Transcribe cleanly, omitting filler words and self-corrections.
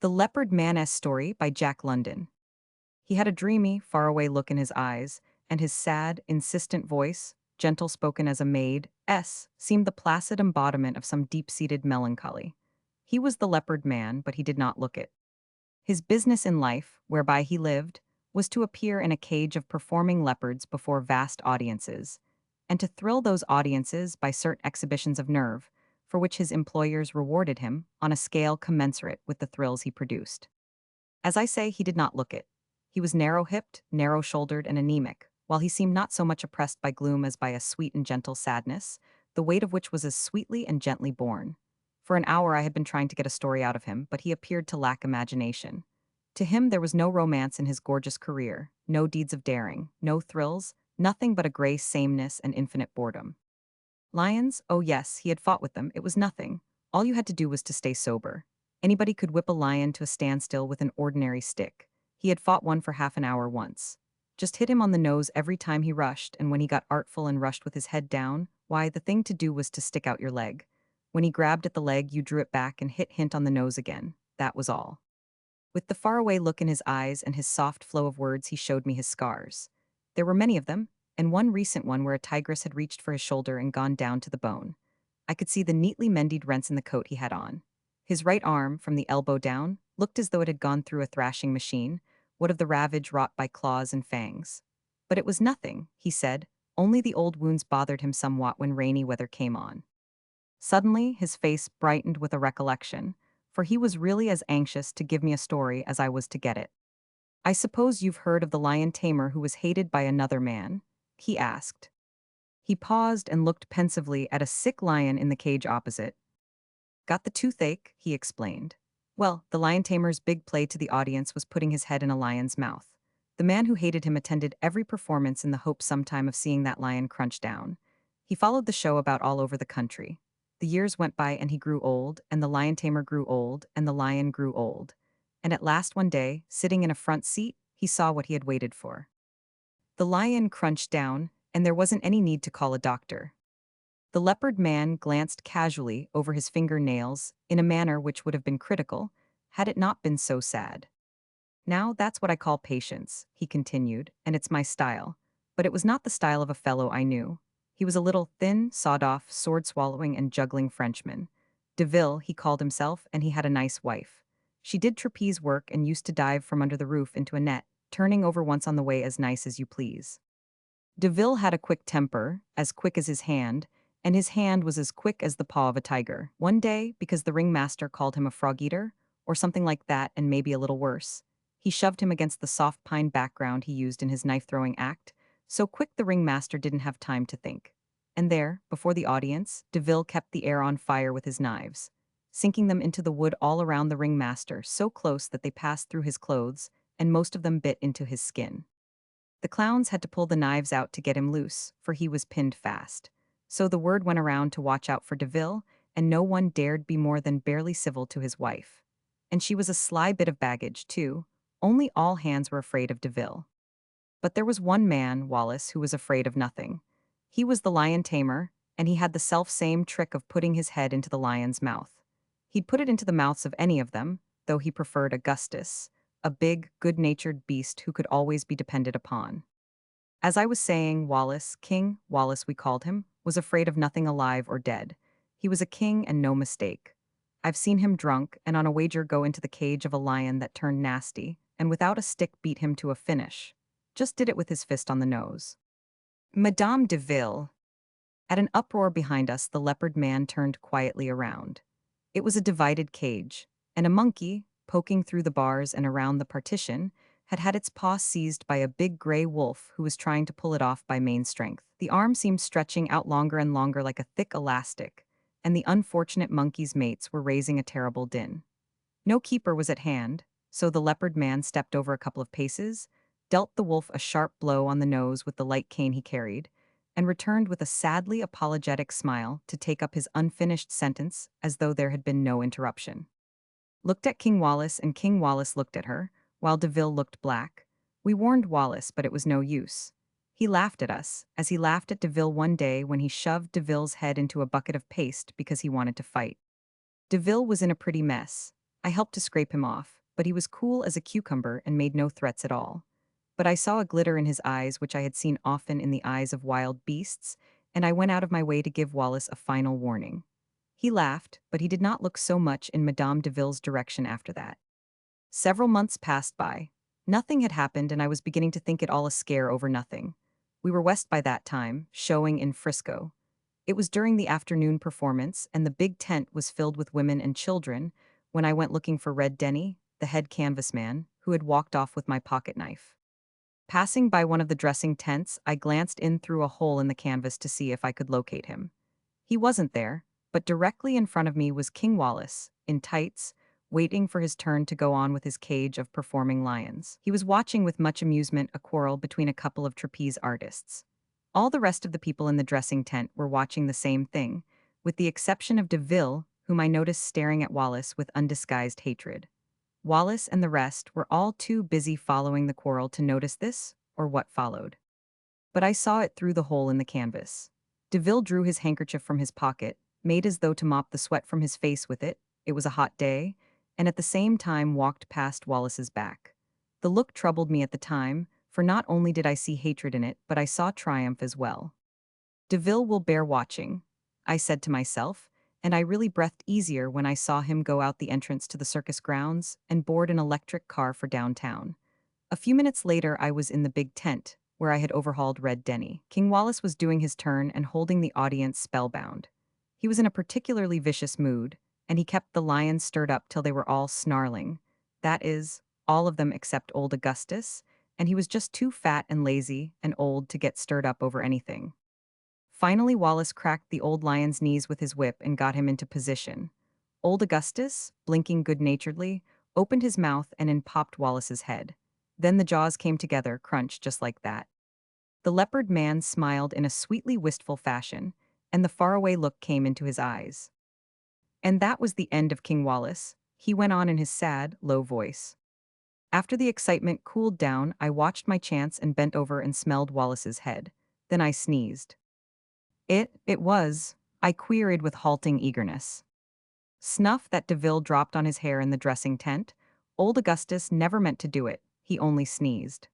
The Leopard Man story by Jack London. He had a dreamy, faraway look in his eyes, and his sad, insistent voice, gentle spoken as a maid, seemed the placid embodiment of some deep-seated melancholy. He was the Leopard Man, but he did not look it. His business in life, whereby he lived, was to appear in a cage of performing leopards before vast audiences, and to thrill those audiences by certain exhibitions of nerve, for which his employers rewarded him on a scale commensurate with the thrills he produced. As I say, he did not look it. He was narrow-hipped, narrow-shouldered, and anemic, while he seemed not so much oppressed by gloom as by a sweet and gentle sadness, the weight of which was as sweetly and gently borne. For an hour I had been trying to get a story out of him, but he appeared to lack imagination. To him there was no romance in his gorgeous career, no deeds of daring, no thrills, nothing but a gray sameness and infinite boredom. Lions? Oh yes, he had fought with them, it was nothing. All you had to do was to stay sober. Anybody could whip a lion to a standstill with an ordinary stick. He had fought one for half an hour once. Just hit him on the nose every time he rushed, and when he got artful and rushed with his head down, why, the thing to do was to stick out your leg. When he grabbed at the leg, you drew it back and hit hint on the nose again. That was all. With the faraway look in his eyes and his soft flow of words, he showed me his scars. There were many of them, and one recent one where a tigress had reached for his shoulder and gone down to the bone. I could see the neatly mended rents in the coat he had on. His right arm, from the elbow down, looked as though it had gone through a thrashing machine, what of the ravage wrought by claws and fangs. But it was nothing, he said, only the old wounds bothered him somewhat when rainy weather came on. Suddenly, his face brightened with a recollection, for he was really as anxious to give me a story as I was to get it. "I suppose you've heard of the lion tamer who was hated by another man?" he asked. He paused and looked pensively at a sick lion in the cage opposite. "Got the toothache," he explained. Well, the lion tamer's big play to the audience was putting his head in a lion's mouth. The man who hated him attended every performance in the hope sometime of seeing that lion crunch down. He followed the show about all over the country. The years went by and he grew old, and the lion tamer grew old, and the lion grew old. And at last one day, sitting in a front seat, he saw what he had waited for. The lion crunched down, and there wasn't any need to call a doctor. The leopard man glanced casually over his fingernails in a manner which would have been critical, had it not been so sad. "Now that's what I call patience," he continued, "and it's my style." But it was not the style of a fellow I knew. He was a little, thin, sawed-off, sword-swallowing and juggling Frenchman. Deville, he called himself, and he had a nice wife. She did trapeze work and used to dive from under the roof into a net, turning over once on the way as nice as you please. Deville had a quick temper, as quick as his hand, and his hand was as quick as the paw of a tiger. One day, because the ringmaster called him a frog-eater, or something like that and maybe a little worse, he shoved him against the soft pine background he used in his knife-throwing act, so quick the ringmaster didn't have time to think. And there, before the audience, Deville kept the air on fire with his knives, sinking them into the wood all around the ringmaster so close that they passed through his clothes, and most of them bit into his skin. The clowns had to pull the knives out to get him loose, for he was pinned fast. So the word went around to watch out for Deville, and no one dared be more than barely civil to his wife. And she was a sly bit of baggage, too. Only all hands were afraid of Deville. But there was one man, Wallace, who was afraid of nothing. He was the lion tamer, and he had the self-same trick of putting his head into the lion's mouth. He'd put it into the mouths of any of them, though he preferred Augustus, a big, good-natured beast who could always be depended upon. As I was saying, Wallace, King Wallace we called him, was afraid of nothing alive or dead. He was a king and no mistake. I've seen him drunk and on a wager go into the cage of a lion that turned nasty, and without a stick beat him to a finish. Just did it with his fist on the nose. Madame de Ville. At an uproar behind us, the leopard man turned quietly around. It was a divided cage, and a monkey, poking through the bars and around the partition, had had its paw seized by a big gray wolf who was trying to pull it off by main strength. The arm seemed stretching out longer and longer like a thick elastic, and the unfortunate monkey's mates were raising a terrible din. No keeper was at hand, so the leopard man stepped over a couple of paces, dealt the wolf a sharp blow on the nose with the light cane he carried, and returned with a sadly apologetic smile to take up his unfinished sentence as though there had been no interruption. Looked at King Wallace, and King Wallace looked at her, while Deville looked black. We warned Wallace, but it was no use. He laughed at us, as he laughed at Deville one day when he shoved Deville's head into a bucket of paste because he wanted to fight. Deville was in a pretty mess. I helped to scrape him off, but he was cool as a cucumber and made no threats at all. But I saw a glitter in his eyes which I had seen often in the eyes of wild beasts, and I went out of my way to give Wallace a final warning. He laughed, but he did not look so much in Madame de Ville's direction after that. Several months passed by. Nothing had happened, and I was beginning to think it all a scare over nothing. We were west by that time, showing in Frisco. It was during the afternoon performance, and the big tent was filled with women and children, when I went looking for Red Denny, the head canvas man, who had walked off with my pocket knife. Passing by one of the dressing tents, I glanced in through a hole in the canvas to see if I could locate him. He wasn't there, but directly in front of me was King Wallace, in tights, waiting for his turn to go on with his cage of performing lions. He was watching with much amusement a quarrel between a couple of trapeze artists. All the rest of the people in the dressing tent were watching the same thing, with the exception of De Ville, whom I noticed staring at Wallace with undisguised hatred. Wallace and the rest were all too busy following the quarrel to notice this, or what followed. But I saw it through the hole in the canvas. De Ville drew his handkerchief from his pocket, made as though to mop the sweat from his face with it, it was a hot day, and at the same time walked past Wallace's back. The look troubled me at the time, for not only did I see hatred in it, but I saw triumph as well. De Ville will bear watching, I said to myself, and I really breathed easier when I saw him go out the entrance to the circus grounds and board an electric car for downtown. A few minutes later, I was in the big tent, where I had overhauled Red Denny. King Wallace was doing his turn and holding the audience spellbound. He was in a particularly vicious mood, and he kept the lions stirred up till they were all snarling. That is, all of them except old Augustus, and he was just too fat and lazy and old to get stirred up over anything. Finally, Wallace cracked the old lion's knees with his whip and got him into position. Old Augustus, blinking good-naturedly, opened his mouth and in popped Wallace's head. Then the jaws came together, crunched just like that. The Leopard Man smiled in a sweetly wistful fashion, and the faraway look came into his eyes. And that was the end of King Wallace, he went on in his sad, low voice. After the excitement cooled down, I watched my chance and bent over and smelled Wallace's head. Then I sneezed. It was, I queried with halting eagerness. Snuff that De Ville dropped on his hair in the dressing tent? Old Augustus never meant to do it, he only sneezed.